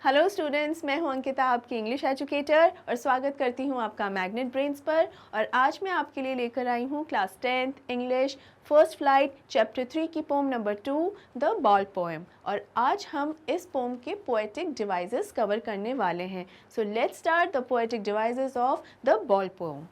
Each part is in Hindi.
हेलो स्टूडेंट्स, मैं हूं अंकिता, आपकी इंग्लिश एजुकेटर, और स्वागत करती हूं आपका मैग्नेट ब्रेन्स पर। और आज मैं आपके लिए लेकर आई हूं class 10th English first flight chapter 3 की poem number 2 the ball poem. और आज हम इस पोम के पोएटिक डिवाइसेस कवर करने वाले हैं। So let's start the poetic devices of the ball poem.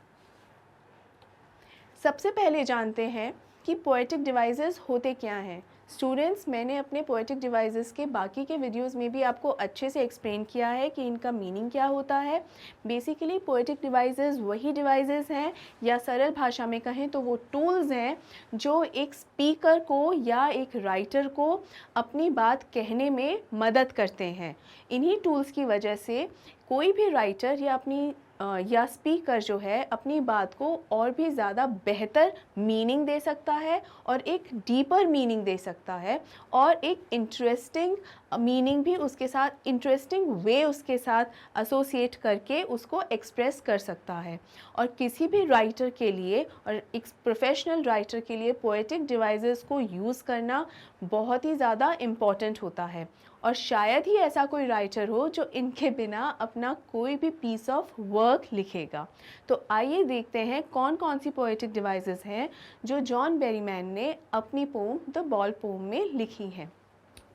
सबसे पहले जानते हैं कि पोएटिक डिवाइसेस होते क्या हैं। स्टूडेंट्स, मैंने अपने पोएटिक डिवाइसेस के बाकी के वीडियोस में भी आपको अच्छे से एक्सप्लेन किया है कि इनका मीनिंग क्या होता है। बेसिकली पोएटिक डिवाइसेस वही डिवाइसेस हैं, या सरल भाषा में कहें तो वो टूल्स हैं जो एक स्पीकर को या एक राइटर को अपनी बात कहने में मदद करते हैं। इन्हीं टूल्स की वजह से कोई भी राइटर या स्पीकर जो है अपनी बात को और भी ज़्यादा बेहतर मीनिंग दे सकता है, और एक डीपर मीनिंग दे सकता है, और एक इंटरेस्टिंग मीनिंग भी उसके साथ, इंटरेस्टिंग वे उसके साथ एसोसिएट करके उसको एक्सप्रेस कर सकता है। और किसी भी राइटर के लिए, और एक प्रोफेशनल राइटर के लिए, पोएटिक डिवाइसेस को यूज़ करना बहुत ही ज़्यादा इम्पॉर्टेंट होता है। और शायद ही ऐसा कोई राइटर हो जो इनके बिना अपना कोई भी पीस ऑफ वर्क लिखेगा। तो आइए देखते हैं कौन कौन सी पोएटिक डिवाइसेस हैं जो जॉन बेरीमैन ने अपनी पोम द बॉल पोम में लिखी हैं।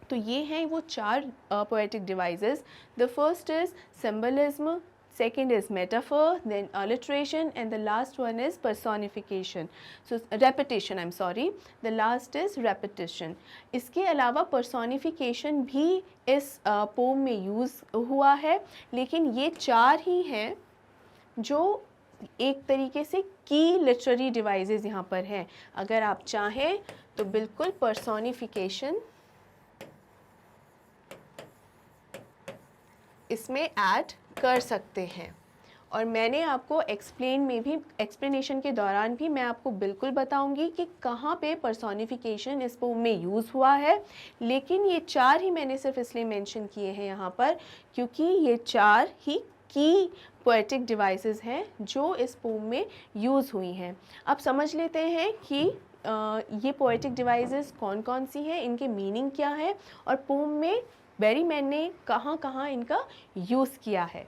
तो ये हैं वो चार poetic devices. The first is symbolism, second is metaphor, then alliteration, and the last one is personification. So repetition, I'm sorry, the last is repetition. इसके अलावा personification भी इस पोम में यूज़ हुआ है, लेकिन ये चार ही हैं जो एक तरीके से की लिटरेरी डिवाइसेस यहाँ पर हैं। अगर आप चाहें तो बिल्कुल personification इसमें ऐड कर सकते हैं। और मैंने आपको एक्सप्लेनेशन के दौरान भी मैं आपको बिल्कुल बताऊंगी कि कहाँ पे पर्सोनिफिकेशन इस पोम में यूज़ हुआ है। लेकिन ये चार ही मैंने सिर्फ इसलिए मेंशन किए हैं यहाँ पर क्योंकि ये चार ही की पोएटिक डिवाइसेस हैं जो इस पोम में यूज़ हुई हैं। अब समझ लेते हैं कि ये पोएटिक डिवाइसेस कौन कौन सी हैं, इनके मीनिंग क्या है, और पोम में बेरीमैन ने कहाँ कहाँ इनका यूज़ किया है।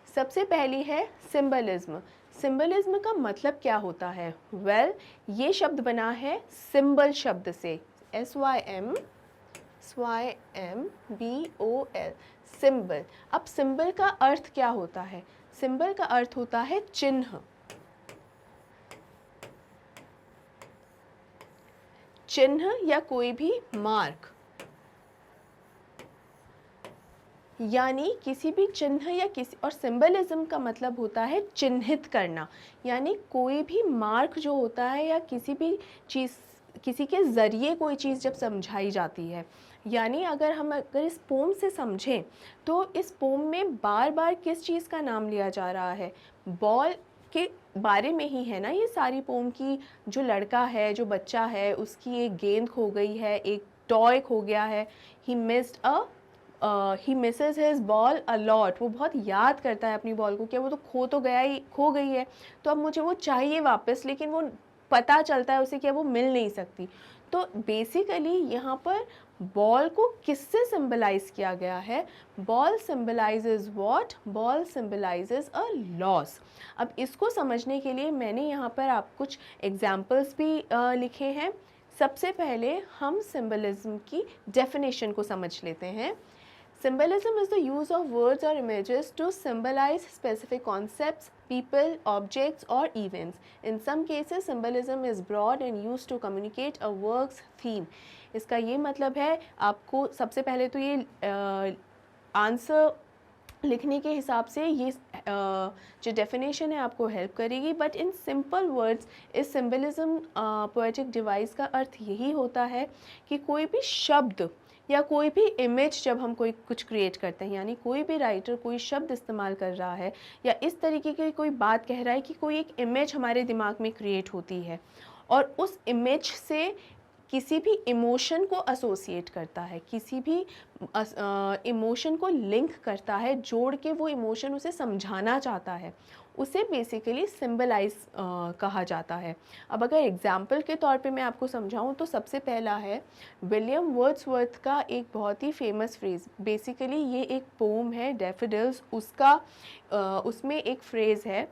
सबसे पहली है सिंबलिज्म। सिंबलिज्म का मतलब क्या होता है? ये शब्द बना है सिंबल शब्द से, SYMBOL, सिंबल। अब सिंबल का अर्थ क्या होता है? सिंबल का अर्थ होता है चिन्ह। चिन्ह या कोई भी मार्क, यानी किसी भी चिन्ह या किसी, और सिंबलिज्म का मतलब होता है चिन्हित करना, यानी कोई भी मार्क जो होता है या किसी भी चीज़, किसी के ज़रिए कोई चीज़ जब समझाई जाती है। यानी अगर इस पोम से समझें तो इस पोम में बार बार किस चीज़ का नाम लिया जा रहा है? बॉल के बारे में ही है ना ये सारी पोम की। जो लड़का है, जो बच्चा है, उसकी एक गेंद खो गई है, एक टॉय खो गया है। He misses his ball a lot. वो बहुत याद करता है अपनी बॉल को, क्या वो तो खो गई है, तो अब मुझे वो चाहिए वापस, लेकिन वो पता चलता है उसे कि वो मिल नहीं सकती। तो बेसिकली यहाँ पर बॉल को किससे सिंबलाइज किया गया है? Ball symbolises what? Ball symbolises a loss. अब इसको समझने के लिए मैंने यहाँ पर आप कुछ एग्जाम्पल्स भी लिखे हैं। सबसे पहले हम सिंबलिज्म की डेफिनेशन को समझ लेते हैं। Symbolism is the use of words or images to symbolize specific concepts, people, objects or events. In some cases, symbolism is broad and used to communicate a work's theme. इसका ये मतलब है, आपको सबसे पहले तो ये आंसर लिखने के हिसाब से ये जो डेफिनेशन है आपको हेल्प करेगी। बट इन सिंपल वर्ड्स इस सिंबलिज्म पोएटिक डिवाइस का अर्थ यही होता है कि कोई भी शब्द या कोई भी इमेज जब हम कुछ क्रिएट करते हैं, यानी कोई भी राइटर कोई शब्द इस्तेमाल कर रहा है या इस तरीके की कोई बात कह रहा है कि कोई एक इमेज हमारे दिमाग में क्रिएट होती है, और उस इमेज से किसी भी इमोशन को एसोसिएट करता है, किसी भी इमोशन को लिंक करता है, जोड़ के वो इमोशन उसे समझाना चाहता है, उसे बेसिकली सिंबलाइज कहा जाता है। अब अगर एग्जाम्पल के तौर पे मैं आपको समझाऊं तो सबसे पहला है विलियम वर्ड्सवर्थ का एक बहुत ही फेमस फ्रेज़। बेसिकली ये एक पोम है डैफोडिल्स, उसका उसमें एक फ्रेज़ है,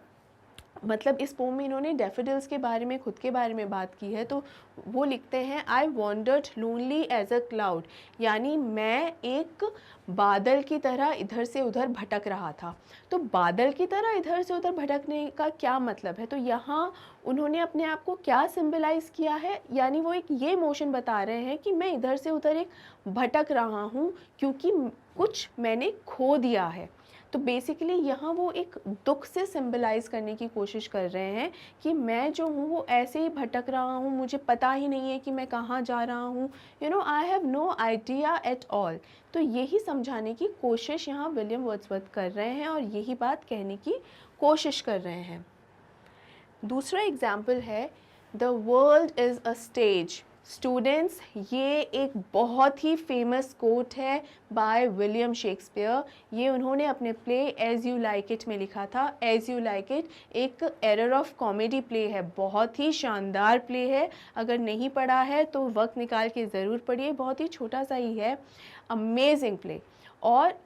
मतलब इस पोम में इन्होंने डैफोडिल्स के बारे में, खुद के बारे में बात की है। तो वो लिखते हैं I wandered lonely as a cloud, यानी मैं एक बादल की तरह इधर से उधर भटक रहा था। तो बादल की तरह इधर से उधर भटकने का क्या मतलब है? तो यहाँ उन्होंने अपने आप को क्या सिंबलाइज किया है, यानी वो एक ये इमोशन बता रहे हैं कि मैं इधर से उधर एक भटक रहा हूँ क्योंकि कुछ मैंने खो दिया है। तो बेसिकली यहाँ वो एक दुख से सिंबलाइज करने की कोशिश कर रहे हैं कि मैं जो हूँ वो ऐसे ही भटक रहा हूँ, मुझे पता ही नहीं है कि मैं कहाँ जा रहा हूँ, I have no idea at all. तो यही समझाने की कोशिश यहाँ विलियम वर्ड्सवर्थ कर रहे हैं और यही बात कहने की कोशिश कर रहे हैं। दूसरा एग्जाम्पल है the world is a stage. Students, ये एक बहुत ही फेमस कोट है बाय विलियम शेक्सपियर। ये उन्होंने अपने play as you like it में लिखा था। एज़ यू लाइक इट एक एरर ऑफ कॉमेडी प्ले है, बहुत ही शानदार प्ले है। अगर नहीं पढ़ा है तो वक्त निकाल के ज़रूर पढ़िए, बहुत ही छोटा सा ही है, अमेजिंग प्ले। और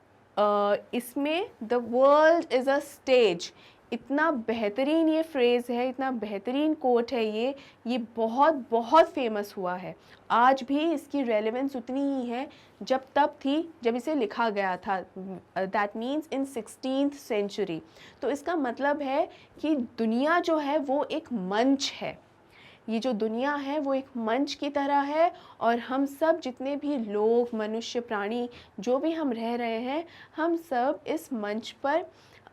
इसमें the world is a stage, इतना बेहतरीन ये फ्रेज़ है, इतना बेहतरीन कोट है ये बहुत बहुत फेमस हुआ है। आज भी इसकी रेलेवेंस उतनी ही है जब तब थी जब इसे लिखा गया था, that means in 16th century. तो इसका मतलब है कि दुनिया जो है वो एक मंच है, ये जो दुनिया है वो एक मंच की तरह है और हम सब जितने भी लोग, मनुष्य, प्राणी, जो भी हम रह रहे हैं, हम सब इस मंच पर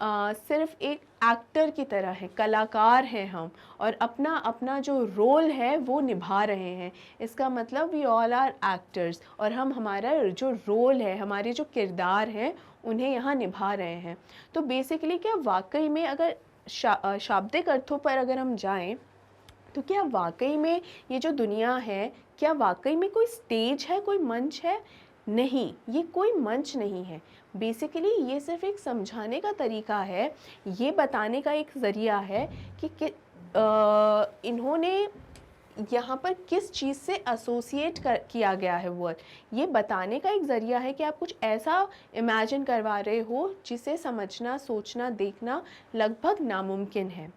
सिर्फ एक एक्टर की तरह है, कलाकार हैं हम, और अपना अपना जो रोल है वो निभा रहे हैं। इसका मतलब वी ऑल आर एक्टर्स, और हम हमारा जो रोल है, हमारे जो किरदार हैं, उन्हें यहाँ निभा रहे हैं। तो बेसिकली क्या वाकई में अगर शाब्दिक अर्थों पर अगर हम जाएं तो क्या वाकई में ये जो दुनिया है, क्या वाकई में कोई स्टेज है, कोई मंच है? नहीं, ये कोई मंच नहीं है। बेसिकली ये सिर्फ एक समझाने का तरीका है, ये बताने का एक ज़रिया है कि इन्होंने यहाँ पर किस चीज़ से एसोसिएट किया गया है वर्ड, ये बताने का एक ज़रिया है कि आप कुछ ऐसा इमेजिन करवा रहे हो जिसे समझना, सोचना, देखना लगभग नामुमकिन है।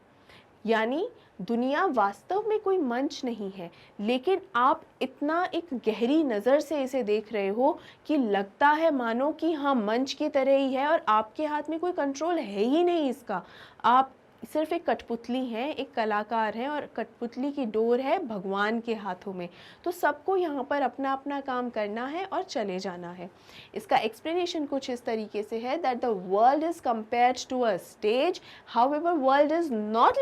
यानी दुनिया वास्तव में कोई मंच नहीं है, लेकिन आप इतना एक गहरी नज़र से इसे देख रहे हो कि लगता है मानो कि हाँ मंच की तरह ही है और आपके हाथ में कोई कंट्रोल है ही नहीं इसका। आप सिर्फ एक कठपुतली हैं, एक कलाकार हैं, और कठपुतली की डोर है भगवान के हाथों में। तो सबको यहाँ पर अपना अपना काम करना है और चले जाना है। इसका एक्सप्लेनेशन कुछ इस तरीके से है that the world is compared to a stage, however world is not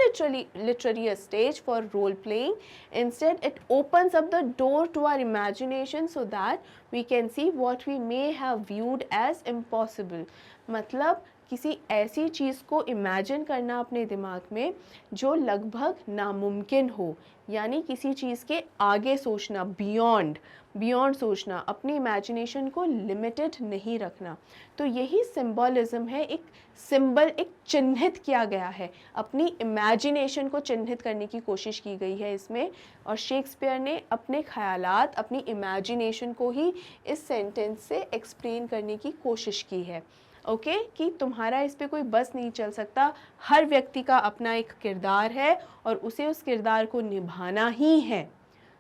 literally a stage for role playing. Instead, it opens up the door to our imagination so that we can see what we may have viewed as impossible. मतलब किसी ऐसी चीज़ को इमेजिन करना अपने दिमाग में जो लगभग नामुमकिन हो, यानी किसी चीज़ के आगे सोचना, बियॉन्ड सोचना, अपनी इमेजिनेशन को लिमिटेड नहीं रखना। तो यही सिंबॉलिज्म है, एक सिंबल, एक चिन्हित किया गया है, अपनी इमेजिनेशन को चिन्हित करने की कोशिश की गई है इसमें, और शेक्सपियर ने अपने ख्यालात, अपनी इमेजिनेशन को ही इस सेंटेंस से एक्सप्लेन करने की कोशिश की है। ओके कि तुम्हारा इस पे कोई बस नहीं चल सकता, हर व्यक्ति का अपना एक किरदार है और उसे उस किरदार को निभाना ही है।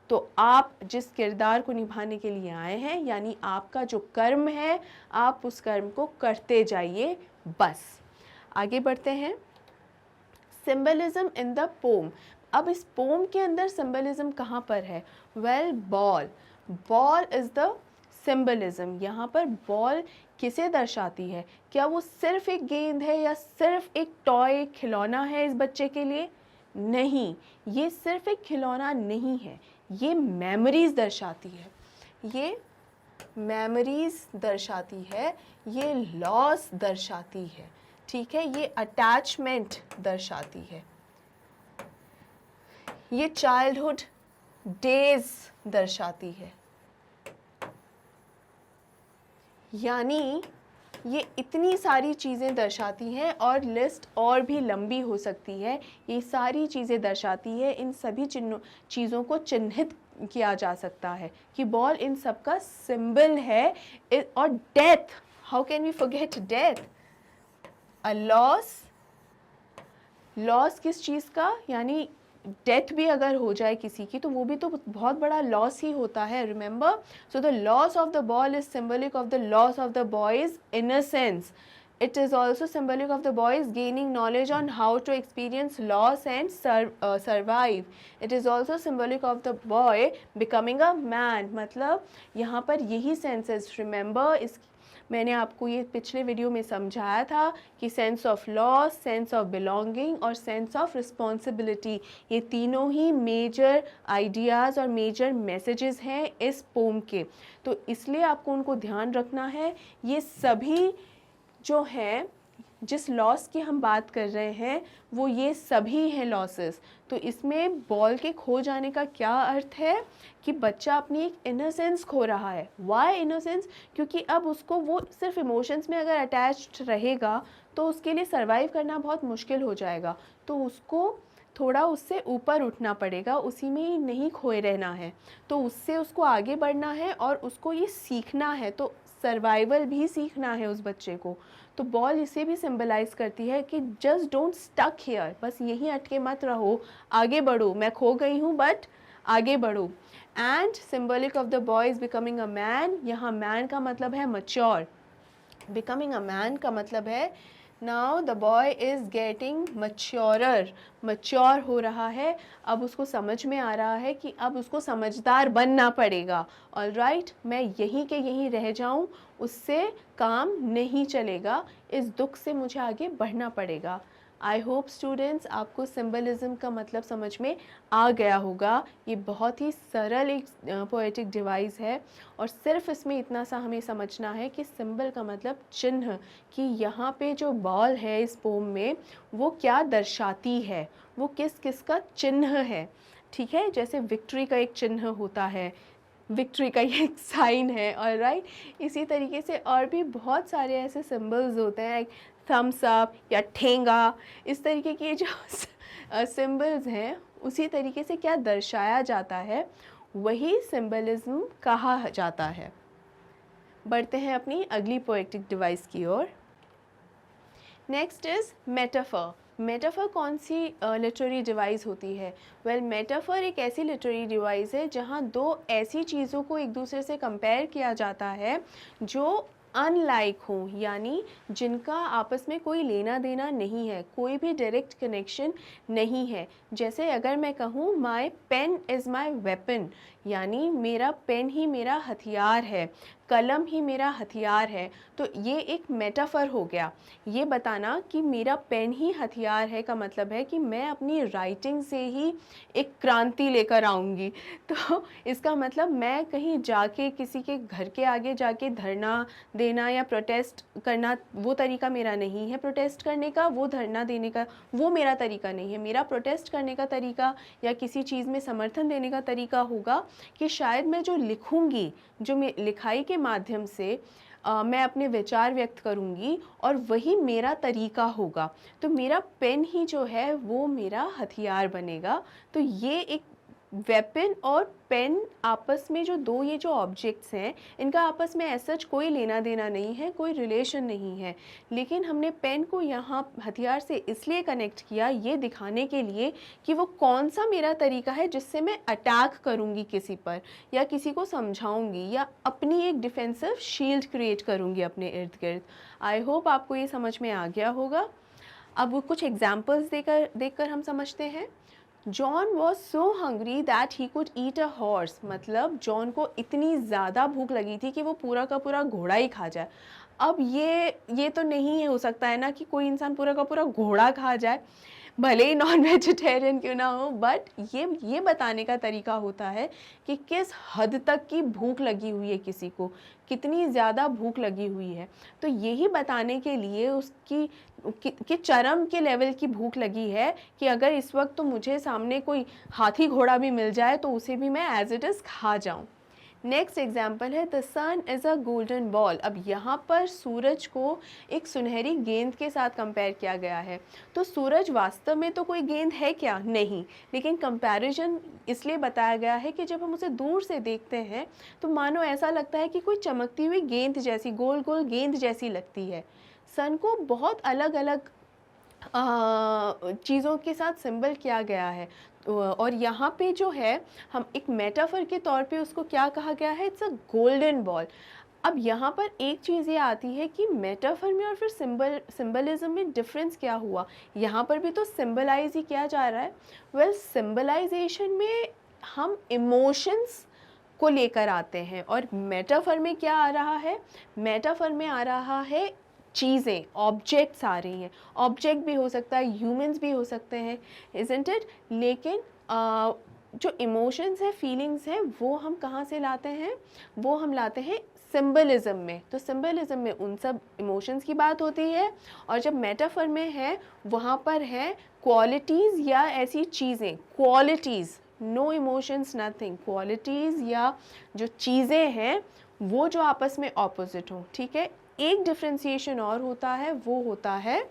तो आप जिस किरदार को निभाने के लिए आए हैं, यानी आपका जो कर्म है, आप उस कर्म को करते जाइए बस। आगे बढ़ते हैं। Symbolism in the pome. अब इस पोम के अंदर सिंबलिज्म कहाँ पर है? Well, ball is the symbolism. यहाँ पर बॉल किसे दर्शाती है? क्या वो सिर्फ एक गेंद है या सिर्फ एक टॉय, खिलौना है इस बच्चे के लिए? नहीं, ये सिर्फ एक खिलौना नहीं है, ये मेमोरीज दर्शाती है, ये मेमोरीज दर्शाती है, ये लॉस दर्शाती है, ठीक है, ये अटैचमेंट दर्शाती है, ये चाइल्डहुड डेज दर्शाती है। यानी ये इतनी सारी चीज़ें दर्शाती हैं और लिस्ट और भी लंबी हो सकती है। ये सारी चीज़ें दर्शाती है, इन सभी चीज़ों को चिन्हित किया जा सकता है कि बॉल इन सब का सिंबल है। और death, how can we forget death, a loss. Loss किस चीज़ का, यानी डेथ भी अगर हो जाए किसी की तो वो भी तो बहुत बड़ा लॉस ही होता है, remember. So the loss of the ball is symbolic of the loss of the boys innocence. It is also symbolic of the boys gaining knowledge on how to experience loss and survive. It is also symbolic of the boy becoming a man. मतलब यहाँ पर यही senses, remember, इस मैंने आपको ये पिछले वीडियो में समझाया था कि sense of loss, sense of belonging और सेंस ऑफ रिस्पॉन्सिबिलिटी, ये तीनों ही मेजर आइडियाज़ और मेजर मैसेजेस हैं इस पोम के। तो इसलिए आपको उनको ध्यान रखना है। ये सभी जो हैं, जिस लॉस की हम बात कर रहे हैं वो ये सभी हैं लॉसेस। तो इसमें बॉल के खो जाने का क्या अर्थ है कि बच्चा अपनी एक इनोसेंस खो रहा है। Why innocence? क्योंकि अब उसको वो सिर्फ इमोशंस में अगर अटैच्ड रहेगा तो उसके लिए सर्वाइव करना बहुत मुश्किल हो जाएगा। तो उसको थोड़ा उससे ऊपर उठना पड़ेगा, उसी में ही नहीं खोए रहना है। तो उससे उसको आगे बढ़ना है और उसको ये सीखना है, तो सर्वाइवल भी सीखना है उस बच्चे को। तो बॉल इसे भी सिंबलाइज करती है कि जस्ट डोंट स्टक हियर, बस यहीं अटके मत रहो, आगे बढ़ो। मैं खो गई हूँ बट आगे बढ़ो। And symbolic of the boy is becoming a man. यहाँ मैन का मतलब है मच्योर, बिकमिंग अ मैन का मतलब है now the boy is getting maturer, mature हो रहा है। अब उसको समझ में आ रहा है कि अब उसको समझदार बनना पड़ेगा। ऑलराइट, मैं यहीं के यहीं रह जाऊं उससे काम नहीं चलेगा, इस दुख से मुझे आगे बढ़ना पड़ेगा। आई होप स्टूडेंट्स आपको सिंबलिज्म का मतलब समझ में आ गया होगा। ये बहुत ही सरल एक पोएटिक डिवाइस है और सिर्फ इसमें इतना सा हमें समझना है कि सिंबल का मतलब चिन्ह, कि यहाँ पे जो बॉल है इस पोम में वो क्या दर्शाती है, वो किस किस का चिन्ह है। ठीक है, जैसे विक्ट्री का एक चिन्ह होता है, विक्ट्री का ये एक साइन है। ऑलराइट, इसी तरीके से और भी बहुत सारे ऐसे सिंबल्स होते हैं, थम्स अप या ठेंगा, इस तरीके के जो सिंबल्स हैं उसी तरीके से क्या दर्शाया जाता है वही सिंबलिज्म कहा जाता है। बढ़ते हैं अपनी अगली पोएटिक डिवाइस की ओर। Next is metaphor. मेटाफर कौन सी लिटरेरी डिवाइस होती है? वेल, मेटाफर एक ऐसी लिटरेरी डिवाइस है जहाँ दो ऐसी चीज़ों को एक दूसरे से कंपेयर किया जाता है जो अनलाइक हो, यानी जिनका आपस में कोई लेना देना नहीं है, कोई भी डायरेक्ट कनेक्शन नहीं है। जैसे अगर मैं कहूँ my pen is my weapon, यानी मेरा पेन ही मेरा हथियार है, कलम ही मेरा हथियार है, तो ये एक मेटाफर हो गया। ये बताना कि मेरा पेन ही हथियार है का मतलब है कि मैं अपनी राइटिंग से ही एक क्रांति लेकर आऊँगी। तो इसका मतलब मैं कहीं जाके किसी के घर के आगे जाके धरना देना या प्रोटेस्ट करना, वो तरीका मेरा नहीं है प्रोटेस्ट करने का, वो धरना देने का वो मेरा तरीका नहीं है। मेरा प्रोटेस्ट करने का तरीका या किसी चीज़ में समर्थन देने का तरीका होगा कि शायद मैं जो लिखूँगी, जो मैं लिखाई के माध्यम से मैं अपने विचार व्यक्त करूँगी और वही मेरा तरीका होगा। तो मेरा पेन ही जो है वो मेरा हथियार बनेगा। तो ये एक वेपन और पेन आपस में ये जो ऑब्जेक्ट्स हैं इनका आपस में ऐसा कोई लेना देना नहीं है, कोई रिलेशन नहीं है, लेकिन हमने पेन को यहाँ हथियार से इसलिए कनेक्ट किया ये दिखाने के लिए कि वो कौन सा मेरा तरीका है जिससे मैं अटैक करूँगी किसी पर या किसी को समझाऊँगी या अपनी एक डिफेंसिव शील्ड क्रिएट करूँगी अपने इर्द गिर्द। आई होप आपको ये समझ में आ गया होगा। अब वो कुछ एग्जाम्पल्स देखकर हम समझते हैं। John was so hungry that he could eat a horse, मतलब जॉन को इतनी ज़्यादा भूख लगी थी कि वो पूरा का पूरा घोड़ा ही खा जाए। अब ये तो नहीं हो सकता है ना कि कोई इंसान पूरा का पूरा घोड़ा खा जाए। भले ही नॉन वेजिटेरियन क्यों ना हो, बट ये बताने का तरीका होता है कि किस हद तक की भूख लगी हुई है किसी को, कितनी ज़्यादा भूख लगी हुई है। तो यही बताने के लिए उसकी कि चरम के लेवल की भूख लगी है कि अगर इस वक्त तो मुझे सामने कोई हाथी घोड़ा भी मिल जाए तो उसे भी मैं एज इट इज़ खा जाऊँ। नेक्स्ट एग्जाम्पल है the sun is a golden ball. अब यहाँ पर सूरज को एक सुनहरी गेंद के साथ कंपेयर किया गया है। तो सूरज वास्तव में तो कोई गेंद है क्या? नहीं, लेकिन कंपैरिजन इसलिए बताया गया है कि जब हम उसे दूर से देखते हैं तो मानो ऐसा लगता है कि कोई चमकती हुई गेंद जैसी, गोल गोल गेंद जैसी लगती है। सन को बहुत अलग अलग चीज़ों के साथ सिंबल किया गया है। और यहाँ पे जो है हम एक मेटाफर के तौर पे उसको क्या कहा गया है? It's a golden ball. अब यहाँ पर एक चीज़ ये आती है कि मेटाफर में और फिर सिंबलिज्म में डिफरेंस क्या हुआ? यहाँ पर भी तो सिंबलाइज ही किया जा रहा है। वेल, सिंबलाइजेशन में हम इमोशंस को लेकर आते हैं और मेटाफर में क्या आ रहा है? मेटाफर में आ रहा है चीज़ें, ऑब्जेक्ट्स आ रही हैं। ऑब्जेक्ट भी हो सकता है, ह्यूमंस भी हो सकते हैं, इज़न्ट इट? लेकिन जो इमोशंस है, फीलिंग्स हैं, वो हम कहाँ से लाते हैं? वो हम लाते हैं सिंबलिज्म में। तो सिंबलिज्म में उन सब इमोशंस की बात होती है, और जब मेटाफर में है वहाँ पर है क्वालिटीज़ या ऐसी चीज़ें, qualities, no emotions nothing, qualities या जो चीज़ें हैं वो जो आपस में ऑपोजिट हों। ठीक है, एक डिफ्रेंसिएशन और होता है, वो होता है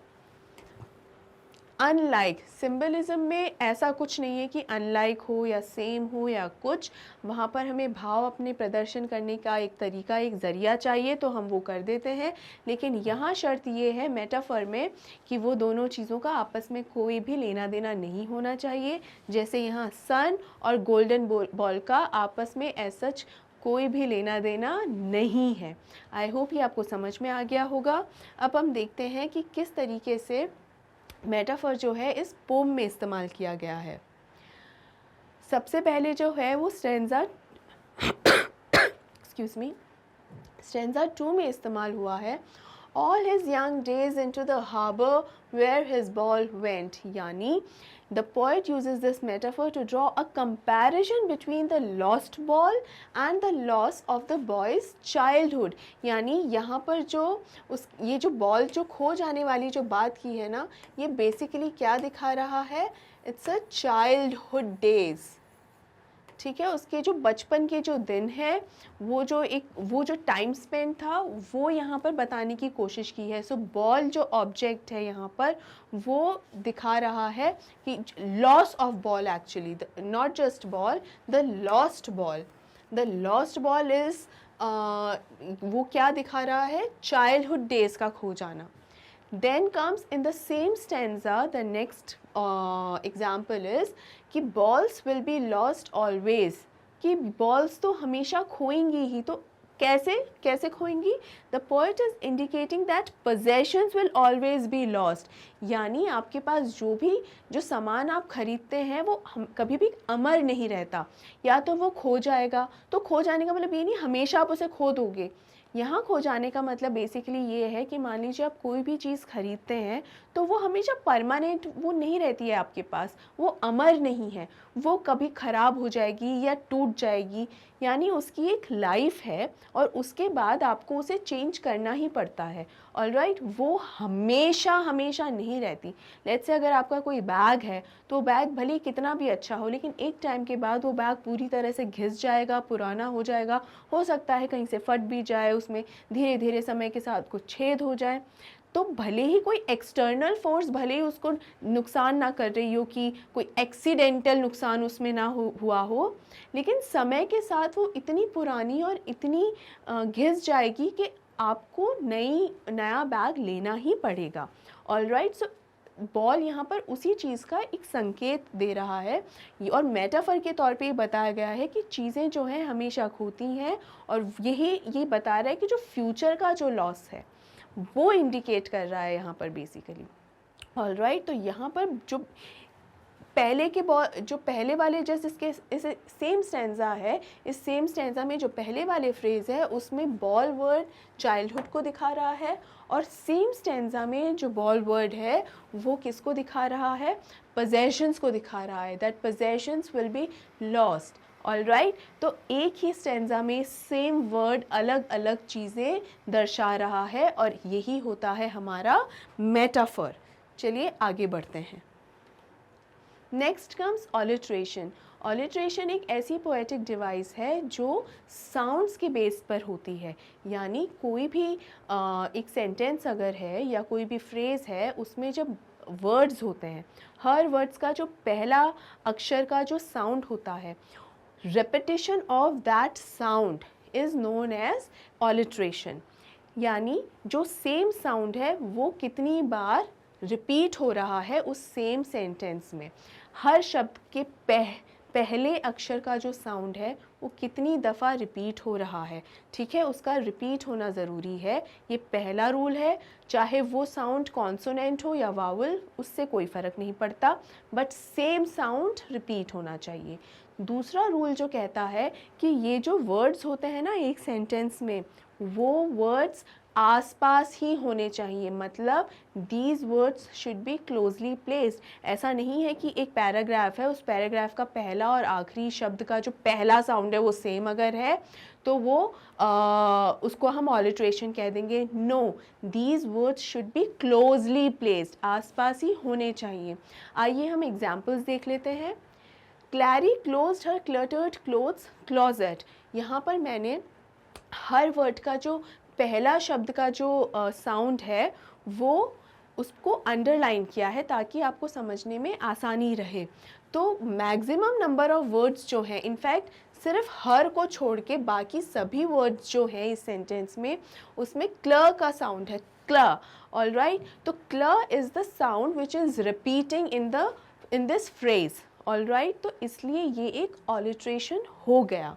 अनलाइक। सिंबलिज्म में ऐसा कुछ नहीं है कि अनलाइक हो या सेम हो या कुछ, वहाँ पर हमें भाव अपने प्रदर्शन करने का एक तरीका, एक ज़रिया चाहिए तो हम वो कर देते हैं। लेकिन यहाँ शर्त ये है मेटाफर में कि वो दोनों चीज़ों का आपस में कोई भी लेना देना नहीं होना चाहिए। जैसे यहाँ सन और गोल्डन बॉल का आपस में एज सच कोई भी लेना देना नहीं है। आई होप ये आपको समझ में आ गया होगा। अब हम देखते हैं कि किस तरीके से मेटाफर जो है इस पोम में इस्तेमाल किया गया है। सबसे पहले जो है वो स्टैंजा एक्सक्यूज मी, स्टैंजा 2 में इस्तेमाल हुआ है। All his young days into the harbor where his ball went, यानी the poet uses this metaphor to draw a comparison between the lost ball and the loss of the boy's childhood। यानी यहाँ पर जो ये जो बॉल जो खो जाने वाली जो बात की है ना, ये बेसिकली क्या दिखा रहा है? It's a childhood days. ठीक है, उसके जो बचपन के जो दिन हैं, वो जो टाइम स्पेंड था, वो यहाँ पर बताने की कोशिश की है। सो बॉल जो ऑब्जेक्ट है यहाँ पर, वो दिखा रहा है कि loss of ball, actually not just ball, the lost ball is वो क्या दिखा रहा है? चाइल्डहुड डेज का खो जाना। Then comes in the same stanza the next example is कि balls will be lost always, कि balls तो हमेशा खोएंगी ही। तो कैसे खोएंगी? The poet is indicating that possessions will always be lost। यानी आपके पास जो सामान आप खरीदते हैं वो कभी भी अमर नहीं रहता, या तो वो खो जाएगा। तो खो जाने का मतलब ये नहीं हमेशा आप उसे खो दोगे। यहाँ खो जाने का मतलब बेसिकली ये है कि मान लीजिए आप कोई भी चीज़ खरीदते हैं तो वो हमेशा परमानेंट वो नहीं रहती है आपके पास, वो अमर नहीं है, वो कभी ख़राब हो जाएगी या टूट जाएगी। यानी उसकी एक लाइफ है और उसके बाद आपको उसे चेंज करना ही पड़ता है। ऑलराइट, वो हमेशा नहीं रहती। लेट्स से अगर आपका कोई बैग है तो बैग भले ही कितना भी अच्छा हो, लेकिन एक टाइम के बाद वो बैग पूरी तरह से घिस जाएगा, पुराना हो जाएगा, हो सकता है कहीं से फट भी जाए, उसमें धीरे धीरे समय के साथ कुछ छेद हो जाए। तो भले ही कोई एक्सटर्नल फोर्स भले ही उसको नुकसान ना कर रही हो, कि कोई एक्सीडेंटल नुकसान उसमें ना हुआ हो, लेकिन समय के साथ वो इतनी पुरानी और इतनी घिस जाएगी कि आपको नया बैग लेना ही पड़ेगा। ऑलराइट, सो बॉल यहाँ पर उसी चीज़ का एक संकेत दे रहा है, और मेटाफर के तौर पे ये बताया गया है कि चीज़ें जो हैं हमेशा खोती हैं, और ये बता रहा है कि जो फ्यूचर का जो लॉस है वो इंडिकेट कर रहा है यहाँ पर बेसिकली। ऑलराइट, तो यहाँ पर जो पहले के जो पहले वाले जस्ट इसके इस सेम स्टैंजा है, इस सेम स्टैंजा में जो पहले वाले फ्रेज़ है उसमें बॉल वर्ड चाइल्डहुड को दिखा रहा है, और सेम स्टैंजा में जो बॉल वर्ड है वो किसको दिखा रहा है, पोजेशंस को दिखा रहा है, that possessions will be lost. All right, तो एक ही स्टैंजा में सेम वर्ड अलग अलग चीज़ें दर्शा रहा है, और यही होता है हमारा मेटाफर। चलिए आगे बढ़ते हैं। Next comes ऑलिट्रेशन। ऑलिट्रेशन एक ऐसी पोएटिक डिवाइस है जो साउंड्स के बेस पर होती है, यानी कोई भी एक सेंटेंस अगर है या कोई भी फ्रेज़ है, उसमें जब वर्ड्स होते हैं, हर वर्ड्स का जो पहला अक्षर का जो साउंड होता है, repetition of that sound is known as alliteration। यानी जो सेम साउंड है वो कितनी बार रिपीट हो रहा है उस सेम सेंटेंस में, हर शब्द के पहले अक्षर का जो साउंड है वो कितनी दफ़ा रिपीट हो रहा है, ठीक है, उसका रिपीट होना ज़रूरी है। ये पहला रूल है, चाहे वो साउंड कॉन्सोनेंट हो या वावल, उससे कोई फ़र्क नहीं पड़ता, बट सेम साउंड रिपीट होना चाहिए। दूसरा रूल जो कहता है कि ये जो वर्ड्स होते हैं ना एक सेंटेंस में, वो वर्ड्स आसपास ही होने चाहिए, मतलब these words should be closely placed. ऐसा नहीं है कि एक पैराग्राफ है, उस पैराग्राफ का पहला और आखिरी शब्द का जो पहला साउंड है वो सेम अगर है तो वो उसको हम ऑलिट्रेशन कह देंगे। No, these words should be closely placed, आसपास ही होने चाहिए। आइए हम एग्जाम्पल्स देख लेते हैं। क्लैरी क्लोज्ड हर क्लटर्ड क्लोथ्स क्लोजेट। यहाँ पर मैंने हर वर्ड का जो पहला शब्द का जो साउंड है वो उसको अंडरलाइन किया है ताकि आपको समझने में आसानी रहे। तो मैक्सिमम नंबर ऑफ वर्ड्स जो हैं, इनफैक्ट सिर्फ हर को छोड़ के बाकी सभी वर्ड्स जो हैं इस सेंटेंस में, उसमें क्ल का साउंड है, क्ल। ऑल राइट, तो क्ल is the sound which is repeating in this phrase. All right, तो इसलिए ये एक ऑलिट्रेशन हो गया।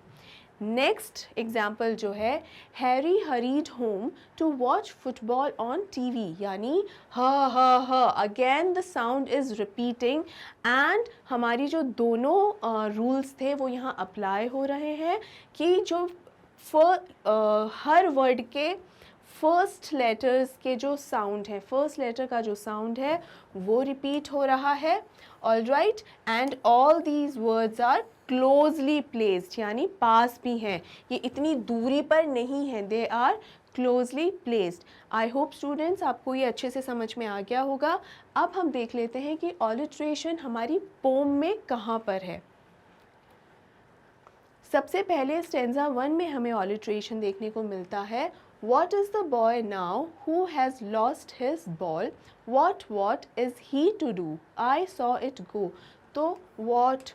नेक्स्ट एग्जाम्पल जो है, Harry hurried home to watch football on TV, यानी H again the sound is repeating, and हमारी जो दोनों रूल्स थे वो यहाँ अप्लाई हो रहे हैं कि जो हर वर्ड के फर्स्ट लेटर्स के जो साउंड है, फर्स्ट लेटर का जो साउंड है वो रिपीट हो रहा है। All right, and all these words are closely placed, यानी पास भी हैं, ये इतनी दूरी पर नहीं है, they are closely placed. I hope students आपको ये अच्छे से समझ में आ गया होगा। अब हम देख लेते हैं कि ऑलिट्रेशन हमारी पोम में कहाँ पर है। सबसे पहले स्टेंजा 1 में हमें ऑलिट्रेशन देखने को मिलता है। What is the boy now who has lost his ball? What is he to do? I saw it go. तो what,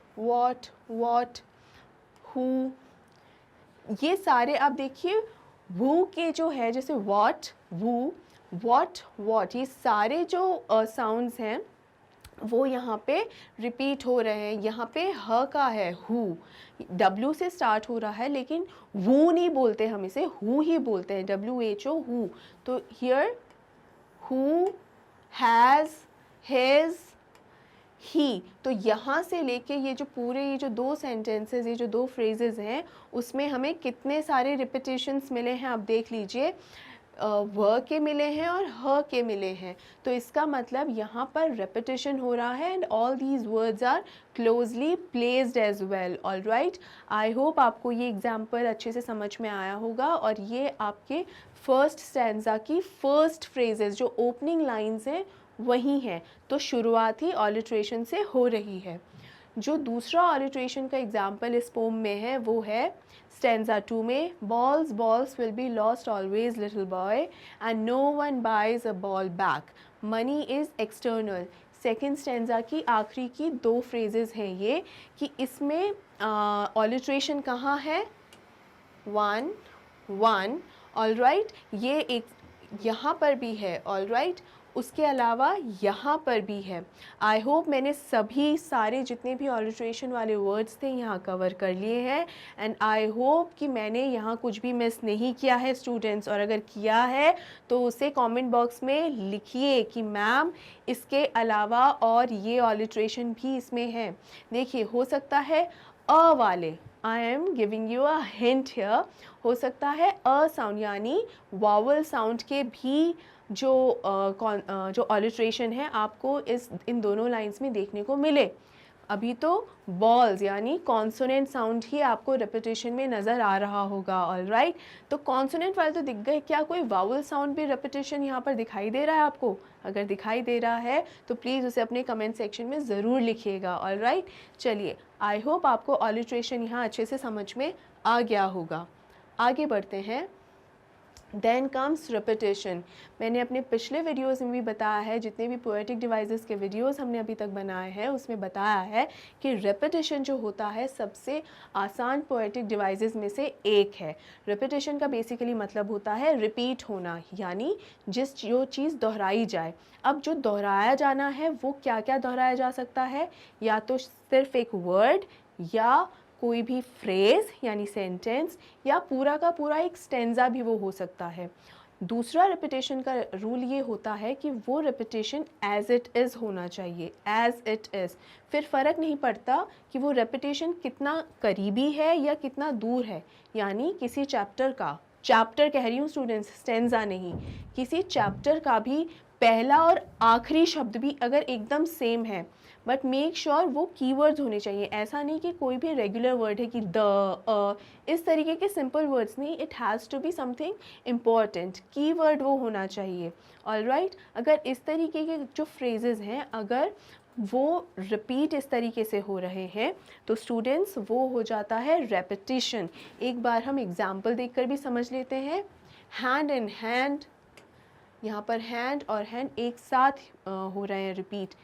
who, ये सारे आप देखिए वो के जो है, जैसे what, वो, what, ये सारे जो साउंड्स हैं वो यहाँ पे रिपीट हो रहे हैं। यहाँ पे ह का है हु, W से स्टार्ट हो रहा है, लेकिन वो नहीं बोलते, हम इसे हु ही बोलते हैं, WHO, हु। तो हियर हु, हैज़, हिज, ही। तो यहाँ से लेके ये जो पूरे ये जो दो सेंटेंसेस, ये जो दो फ्रेजेस हैं, उसमें हमें कितने सारे रिपीटेशंस मिले हैं आप देख लीजिए। व के मिले हैं और ह के मिले हैं, तो इसका मतलब यहाँ पर रेपिटेशन हो रहा है, and all these words are closely placed as well. All right, I hope आपको ये एग्जाम्पल अच्छे से समझ में आया होगा, और ये आपके फर्स्ट स्टैंजा की फर्स्ट फ्रेजेस जो ओपनिंग लाइंस हैं वही हैं, तो शुरुआत ही ऑलिट्रेशन से हो रही है। जो दूसरा ऑलिट्रेशन का एग्जाम्पल इस पोम में है वो है स्टैंजा 2 में, balls balls will be lost always little boy and no one buys a ball back, money is external. Second stanza की आखिरी की दो फ्रेजेस हैं ये, कि इसमें ऑलिट्रेशन कहाँ है, 1 1। ऑल राइट, ये एक यहाँ पर भी है। ऑल राइट, उसके अलावा यहाँ पर भी है। आई होप मैंने सभी सारे जितने भी ऑलिट्रेशन वाले वर्ड्स थे यहाँ कवर कर लिए हैं, एंड आई होप कि मैंने यहाँ कुछ भी मिस नहीं किया है स्टूडेंट्स, और अगर किया है तो उसे कमेंट बॉक्स में लिखिए कि मैम इसके अलावा और ये ऑलिट्रेशन भी इसमें है। देखिए हो सकता है अ वाले, I am giving you a hint here, हो सकता है अ साउंड यानी वावल साउंड के भी जो ऑलिट्रेशन है आपको इन दोनों लाइंस में देखने को मिले। अभी तो बॉल्स यानी कॉन्सोनेंट साउंड ही आपको रेपिटेशन में नज़र आ रहा होगा। ऑल राइट, तो कॉन्सोनेंट वाले तो दिख गए, क्या कोई वावल साउंड भी रेपिटेशन यहाँ पर दिखाई दे रहा है आपको? अगर दिखाई दे रहा है तो प्लीज़ उसे अपने कमेंट सेक्शन में ज़रूर लिखिएगा। ऑल राइट, चलिए आई होप आपको ऑलिट्रेशन यहाँ अच्छे से समझ में आ गया होगा। आगे बढ़ते हैं। Then comes repetition. मैंने अपने पिछले वीडियोस में भी बताया है, जितने भी पोएटिक डिवाइसेस के वीडियोस हमने अभी तक बनाए हैं उसमें बताया है कि रेपिटेशन जो होता है सबसे आसान पोएटिक डिवाइसेस में से एक है। रेपिटेशन का बेसिकली मतलब होता है रिपीट होना, यानी जो चीज़ दोहराई जाए। अब जो दोहराया जाना है वो क्या क्या दोहराया जा सकता है? या तो सिर्फ एक वर्ड, या कोई भी फ्रेज़ यानी सेंटेंस, या पूरा का पूरा एक स्टेंजा भी वो हो सकता है। दूसरा रेपिटेशन का रूल ये होता है कि वो रेपिटेशन एज इट इज़ होना चाहिए, एज इट इज़। फिर फ़र्क नहीं पड़ता कि वो रेपिटेशन कितना करीबी है या कितना दूर है। यानी किसी चैप्टर कह रही हूँ स्टूडेंट्स, स्टेंजा नहीं, किसी चैप्टर का भी पहला और आखिरी शब्द भी अगर एकदम सेम है, बट मेक श्योर वो कीवर्ड्स होने चाहिए। ऐसा नहीं कि कोई भी रेगुलर वर्ड है कि द, इस तरीके के सिंपल वर्ड्स नहीं, it has to be something important, keyword वो होना चाहिए। ऑल राइट, अगर इस तरीके के जो फ्रेजेस हैं अगर वो रिपीट इस तरीके से हो रहे हैं तो स्टूडेंट्स वो हो जाता है रेपिटिशन। एक बार हम एग्जाम्पल देखकर भी समझ लेते हैं। हैंड इन हैंड, यहाँ पर हैंड और हैंड एक साथ हो रहे हैं रिपीट।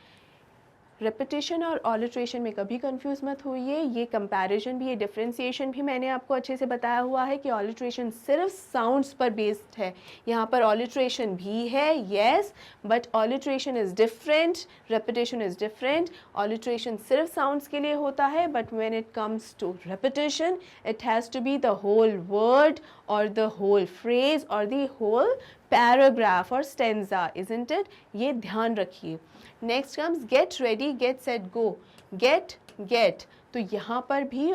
रेपिटेशन और ऑलिट्रेशन में कभी कंफ्यूज मत होइए, ये कंपैरिजन भी, ये डिफरेंशिएशन भी मैंने आपको अच्छे से बताया हुआ है कि ऑलिट्रेशन सिर्फ साउंड्स पर बेस्ड है। यहाँ पर ऑलिट्रेशन भी है, yes, but alliteration is different, repetition is different. Alliteration सिर्फ साउंड्स के लिए होता है, but when it comes to repetition it has to be the whole word और द होल फ्रेज और द होल पैराग्राफ और स्टेंजा, इजंट इट? ये ध्यान रखिए। Next comes get ready, get set go. Get, तो यहाँ पर भी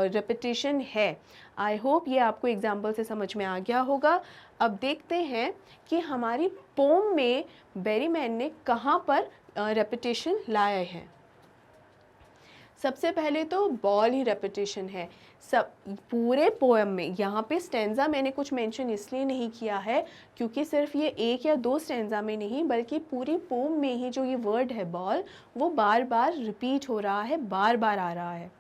रेपिटेशन है। आई होप ये आपको एग्जाम्पल से समझ में आ गया होगा। अब देखते हैं कि हमारी पोम में बेरीमैन ने कहाँ पर रेपिटेशन लाए हैं। सबसे पहले तो बॉल ही रेपिटेशन है सब पूरे पोएम में। यहाँ पे स्टेंजा मैंने कुछ मेंशन इसलिए नहीं किया है क्योंकि सिर्फ ये एक या दो स्टेंजा में नहीं, बल्कि पूरी पोएम में ही जो ये वर्ड है बॉल, वो बार बार रिपीट हो रहा है, बार बार आ रहा है।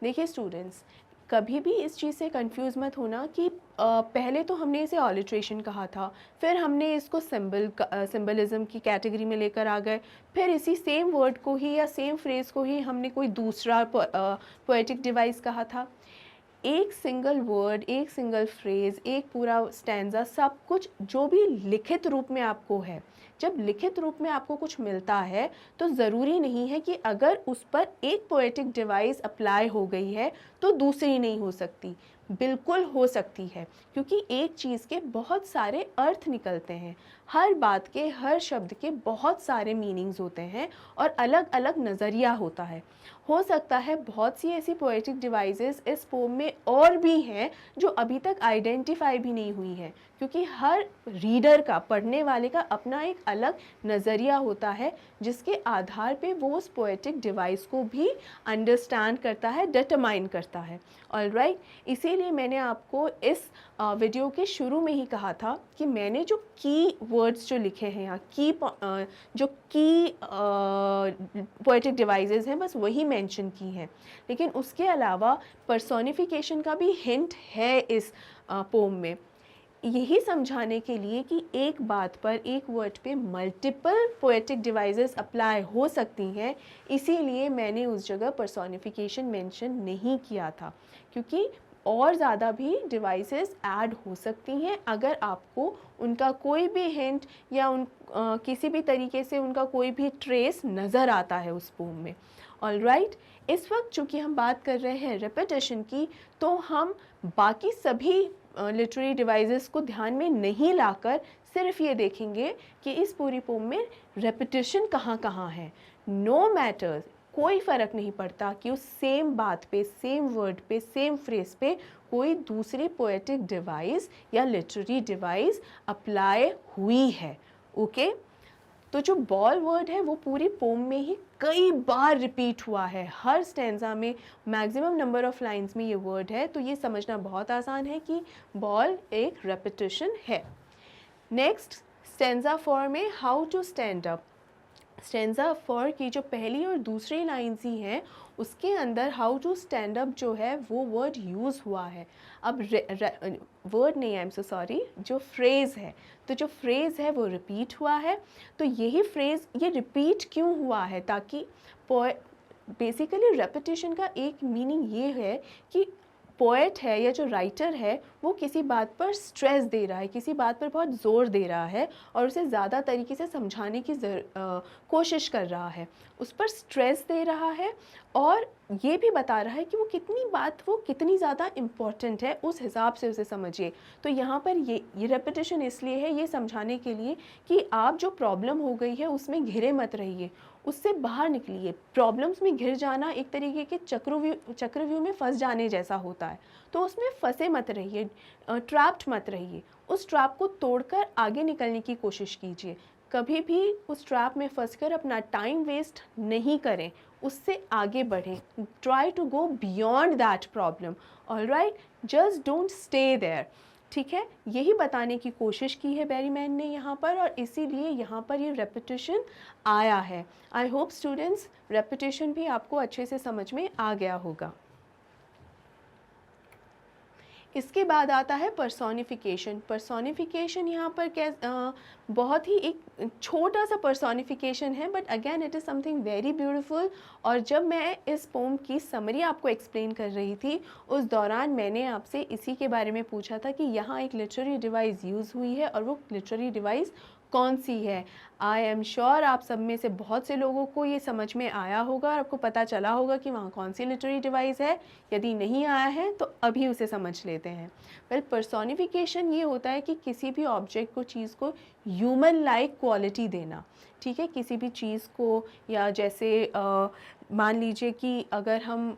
देखिए स्टूडेंट्स, कभी भी इस चीज़ से कंफ्यूज मत होना कि पहले तो हमने इसे ऑलिट्रेशन कहा था, फिर हमने इसको सिंबलिज्म की कैटेगरी में लेकर आ गए, फिर इसी सेम वर्ड को ही या सेम फ्रेज़ को ही हमने कोई दूसरा पोएटिक डिवाइस कहा था। एक सिंगल वर्ड, एक सिंगल फ्रेज़, एक पूरा स्टैंजा, सब कुछ जो भी लिखित रूप में आपको है, जब लिखित रूप में आपको कुछ मिलता है तो ज़रूरी नहीं है कि अगर उस पर एक पोएटिक डिवाइस अप्लाई हो गई है तो दूसरी नहीं हो सकती। बिल्कुल हो सकती है, क्योंकि एक चीज़ के बहुत सारे अर्थ निकलते हैं, हर बात के, हर शब्द के बहुत सारे मीनिंग्स होते हैं और अलग अलग नज़रिया होता है। हो सकता है बहुत सी ऐसी पोएटिक डिवाइसेस इस पोम में और भी हैं जो अभी तक आइडेंटिफाई भी नहीं हुई है, क्योंकि हर रीडर का, पढ़ने वाले का अपना एक अलग नज़रिया होता है जिसके आधार पे वो उस पोएटिक डिवाइस को भी अंडरस्टैंड करता है, डिटरमाइन करता है। ऑलराइट, इसीलिए मैंने आपको इस वीडियो के शुरू में ही कहा था कि मैंने जो की वर्ड्स जो लिखे हैं यहाँ, जो की पोएटिक डिवाइसेस हैं, बस वही मेंशन की हैं, लेकिन उसके अलावा पर्सोनिफिकेशन का भी हिंट है इस पोम में, यही समझाने के लिए कि एक बात पर, एक वर्ड पे मल्टीपल पोएटिक डिवाइसेस अप्लाई हो सकती हैं। इसीलिए मैंने उस जगह पर्सोनिफिकेशन मेंशन नहीं किया था, क्योंकि और ज़्यादा भी डिवाइसेस ऐड हो सकती हैं अगर आपको उनका कोई भी हिंट या किसी भी तरीके से उनका कोई भी ट्रेस नज़र आता है उस पोम में। ऑलराइट, इस वक्त चूँकि हम बात कर रहे हैं रेपिटेशन की, तो हम बाकी सभी लिटरेरी डिवाइसेस को ध्यान में नहीं लाकर सिर्फ ये देखेंगे कि इस पूरी पोम में रेपिटेशन कहाँ कहाँ है। नो मैटर्स, कोई फ़र्क नहीं पड़ता कि उस सेम बात पे, सेम वर्ड पे, सेम फ्रेज पे कोई दूसरी पोएटिक डिवाइस या लिटरेरी डिवाइस अप्लाई हुई है। ओके, तो जो बॉल वर्ड है वो पूरी पोम में ही कई बार रिपीट हुआ है, हर स्टेंजा में मैक्सिमम नंबर ऑफ लाइंस में ये वर्ड है, तो ये समझना बहुत आसान है कि बॉल एक रेपिटेशन है। नेक्स्ट, स्टेंजा 4 में how to stand up. Stanza 4 की जो पहली और दूसरी लाइन्स ही हैं उसके अंदर हाउ टू स्टैंड अप जो है वो वर्ड यूज़ हुआ है। अब वर्ड नहीं, आई एम सो सॉरी, जो फ्रेज़ है, तो जो फ्रेज़ है वो रिपीट हुआ है। तो यही फ्रेज़ ये रिपीट क्यों हुआ है, ताकि बेसिकली रेपिटेशन का एक मीनिंग ये है कि पोएट है या जो राइटर है वो किसी बात पर स्ट्रेस दे रहा है, किसी बात पर बहुत ज़ोर दे रहा है और उसे ज़्यादा तरीके से समझाने की कोशिश कर रहा है, उस पर स्ट्रेस दे रहा है और ये भी बता रहा है कि वो कितनी ज़्यादा इम्पॉर्टेंट है, उस हिसाब से उसे समझिए। तो यहाँ पर ये रेपिटेशन इसलिए है, ये समझाने के लिए कि आप जो प्रॉब्लम हो गई है उसमें घिरे मत रहिए, उससे बाहर निकलिए। प्रॉब्लम्स में घिर जाना एक तरीके के चक्रव्यूह में फंस जाने जैसा होता है, तो उसमें फंसे मत रहिए, ट्रैप्ड मत रहिए, उस ट्रैप को तोड़कर आगे निकलने की कोशिश कीजिए। कभी भी उस ट्रैप में फंसकर अपना टाइम वेस्ट नहीं करें, उससे आगे बढ़ें। Try to go beyond that problem, alright, just don't stay there. ठीक है, यही बताने की कोशिश की है बेरीमैन ने यहाँ पर, और इसीलिए यहाँ पर ये रेपिटेशन आया है। आई होप स्टूडेंट्स रेपिटेशन भी आपको अच्छे से समझ में आ गया होगा। इसके बाद आता है पर्सोनिफिकेशन। पर्सोनिफिकेशन यहाँ पर बहुत ही एक छोटा सा पर्सोनिफिकेशन है, but again it is something very beautiful. और जब मैं इस पोम की समरी आपको एक्सप्लेन कर रही थी उस दौरान मैंने आपसे इसी के बारे में पूछा था कि यहाँ एक लिटरेरी डिवाइस यूज़ हुई है और वो लिटरेरी डिवाइस कौन सी है। आई एम श्योर आप सब में से बहुत से लोगों को ये समझ में आया होगा और आपको पता चला होगा कि वहाँ कौन सी लिटरेरी डिवाइस है। यदि नहीं आया है तो अभी उसे समझ लेते हैं। वेल, पर्सोनिफिकेशन ये होता है कि किसी भी ऑब्जेक्ट को, चीज़ को ह्यूमन लाइक क्वालिटी देना। ठीक है, किसी भी चीज़ को, या जैसे मान लीजिए कि अगर हम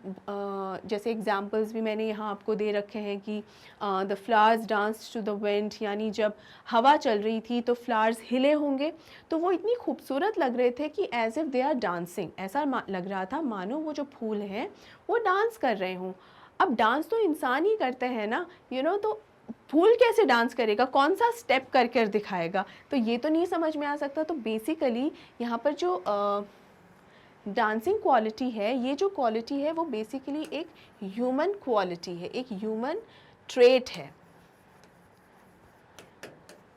जैसे एग्जांपल्स भी मैंने यहाँ आपको दे रखे हैं कि the flowers dance to the wind, यानी जब हवा चल रही थी तो फ्लावर्स हिले होंगे, तो वो इतनी खूबसूरत लग रहे थे कि as if they are dancing, ऐसा लग रहा था मानो वो जो फूल हैं वो डांस कर रहे हों। अब डांस तो इंसान ही करते हैं ना, तो फूल कैसे डांस करेगा, कौन सा स्टेप कर कर दिखाएगा, तो ये तो नहीं समझ में आ सकता। तो बेसिकली यहाँ पर जो डांसिंग क्वालिटी है, ये जो क्वालिटी है वो बेसिकली एक ह्यूमन क्वालिटी है, एक ह्यूमन ट्रेट है,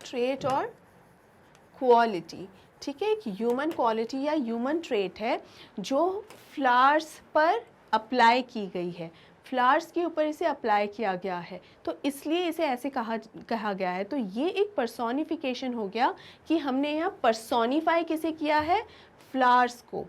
ट्रेट और क्वालिटी। ठीक है, एक ह्यूमन क्वालिटी या ह्यूमन ट्रेट है जो फ्लावर्स पर अप्लाई की गई है, फ्लावर्स के ऊपर इसे अप्लाई किया गया है, तो इसलिए इसे ऐसे कहा गया है। तो ये एक पर्सोनिफिकेशन हो गया कि हमने यहाँ पर्सोनिफाई किसे किया है, फ्लावर्स को।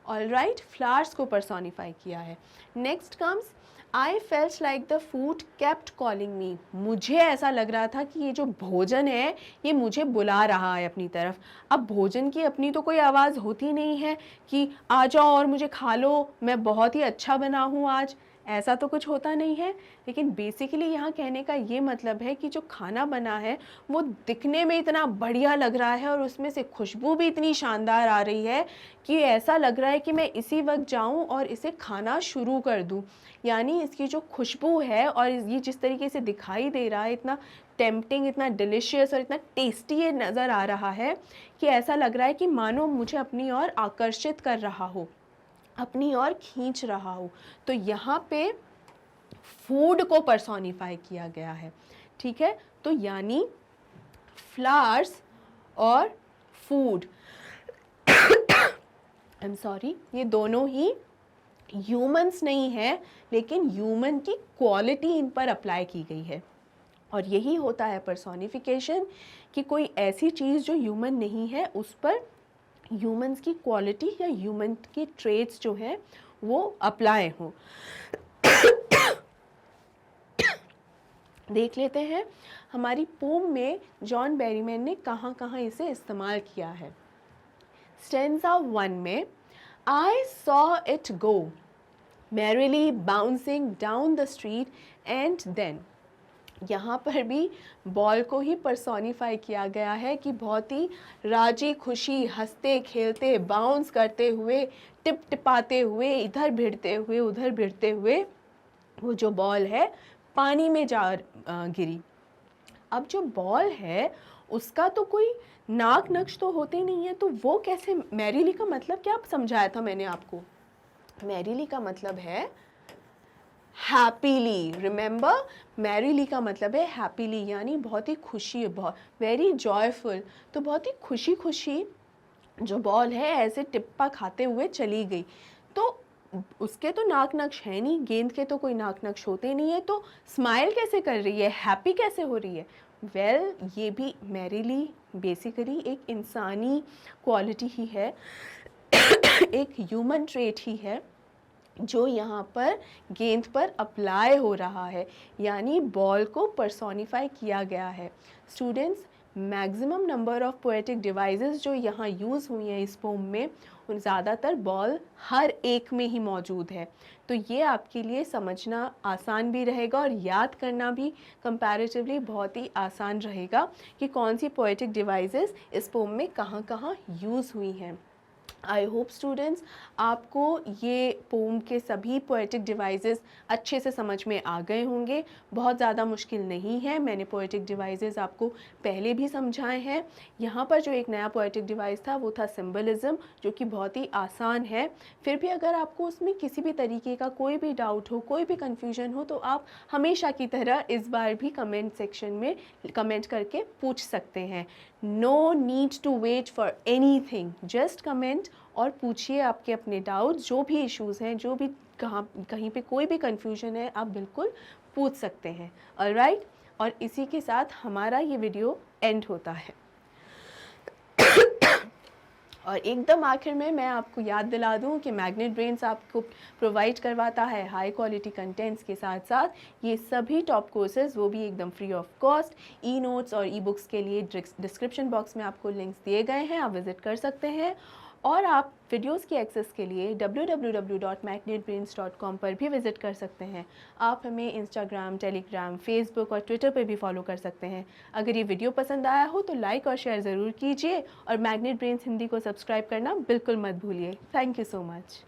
ऑलराइट, फ्लावर्स को पर्सोनिफाई किया है। Next comes I felt like the food kept calling me. मुझे ऐसा लग रहा था कि ये जो भोजन है ये मुझे बुला रहा है अपनी तरफ। अब भोजन की अपनी तो कोई आवाज़ होती नहीं है कि आ जाओ और मुझे खा लो, मैं बहुत ही अच्छा बना हूँ आज, ऐसा तो कुछ होता नहीं है। लेकिन बेसिकली यहाँ कहने का ये मतलब है कि जो खाना बना है वो दिखने में इतना बढ़िया लग रहा है और उसमें से खुशबू भी इतनी शानदार आ रही है कि ऐसा लग रहा है कि मैं इसी वक्त जाऊँ और इसे खाना शुरू कर दूँ। यानी इसकी जो खुशबू है और ये जिस तरीके से दिखाई दे रहा है, इतना टेम्पटिंग, इतना डिलिशियस और इतना टेस्टी ये नज़र आ रहा है कि ऐसा लग रहा है कि मानो मुझे अपनी ओर आकर्षित कर रहा हो, अपनी ओर खींच रहा हो। तो यहाँ पे फूड को पर्सोनिफाई किया गया है। ठीक है, तो यानी फ्लावर्स और फूड, आई एम सॉरी, ये दोनों ही ह्यूमंस नहीं है, लेकिन ह्यूमन की क्वालिटी इन पर अप्लाई की गई है। और यही होता है पर्सोनिफिकेशन, कि कोई ऐसी चीज़ जो ह्यूमन नहीं है उस पर ह्यूमंस की क्वालिटी या ह्यूमन के ट्रेट्स जो हैं वो अप्लाई हों। देख लेते हैं हमारी पोम में जॉन बेरीमैन ने कहाँ कहाँ इसे इस्तेमाल किया है। स्टेंजा 1 में I saw it go merrily bouncing down the street and then, यहाँ पर भी बॉल को ही पर्सोनिफाई किया गया है कि बहुत ही राजी खुशी हंसते खेलते बाउंस करते हुए टिप टिपाते हुए इधर भिड़ते हुए उधर भिड़ते हुए वो जो बॉल है पानी में जा गिरी। अब जो बॉल है उसका तो कोई नाक नक्श तो होते नहीं है, तो वो कैसे, मैरीली का मतलब क्या समझाया था मैंने आपको, मैरीली का मतलब है हैप्पीली। रिमेंबर, मैरीली का मतलब है हैप्पीली, यानी बहुत ही खुशी, बहुत वेरी जॉयफुल। तो बहुत ही खुशी खुशी जो बॉल है ऐसे टिप्पा खाते हुए चली गई। तो उसके तो नाक नक्श है नहीं, गेंद के तो कोई नाक नक्श होते नहीं है, तो स्माइल कैसे कर रही है, हैप्पी कैसे हो रही है। वेल, ये भी मैरीली बेसिकली एक इंसानी क्वालिटी ही है, एक ह्यूमन ट्रेट ही है जो यहाँ पर गेंद पर अप्लाई हो रहा है, यानी बॉल को पर्सोनिफाई किया गया है। Students, maximum number of poetic devices जो यहाँ यूज़ हुई हैं इस पोम में, उन ज़्यादातर बॉल हर एक में ही मौजूद है। तो ये आपके लिए समझना आसान भी रहेगा और याद करना भी कंपैरेटिवली बहुत ही आसान रहेगा कि कौन सी पोएटिक डिवाइसेस इस पोम में कहाँ कहाँ यूज़ हुई हैं। आई होप स्टूडेंट्स आपको ये पोम के सभी पोएटिक डिवाइसेस अच्छे से समझ में आ गए होंगे। बहुत ज़्यादा मुश्किल नहीं है, मैंने पोएटिक डिवाइसेस आपको पहले भी समझाए हैं। यहाँ पर जो एक नया पोएटिक डिवाइस था वो था सिंबलिज्म, जो कि बहुत ही आसान है। फिर भी अगर आपको उसमें किसी भी तरीके का कोई भी डाउट हो, कोई भी कन्फ्यूजन हो, तो आप हमेशा की तरह इस बार भी कमेंट सेक्शन में कमेंट करके पूछ सकते हैं। No need to wait for anything, just comment और पूछिए आपके अपने डाउट्स, जो भी इश्यूज़ हैं, जो भी कहीं पे कोई भी कन्फ्यूजन है, आप बिल्कुल पूछ सकते हैं। ऑलराइट, और इसी के साथ हमारा ये वीडियो एंड होता है। और एकदम आखिर में मैं आपको याद दिला दूं कि मैग्नेट ब्रेन्स आपको प्रोवाइड करवाता है हाई क्वालिटी कंटेंट्स के साथ साथ ये सभी टॉप कोर्सेज, वो भी एकदम free of cost. E notes और ई बुक्स के लिए डिस्क्रिप्शन बॉक्स में आपको लिंक्स दिए गए हैं, आप विज़िट कर सकते हैं। और आप वीडियोस की एक्सेस के लिए www.magnetbrains.com पर भी विज़िट कर सकते हैं। आप हमें इंस्टाग्राम, टेलीग्राम, फेसबुक और ट्विटर पर भी फॉलो कर सकते हैं। अगर ये वीडियो पसंद आया हो तो लाइक और शेयर ज़रूर कीजिए और मैग्नेट ब्रेन्स हिंदी को सब्सक्राइब करना बिल्कुल मत भूलिए। Thank you so much.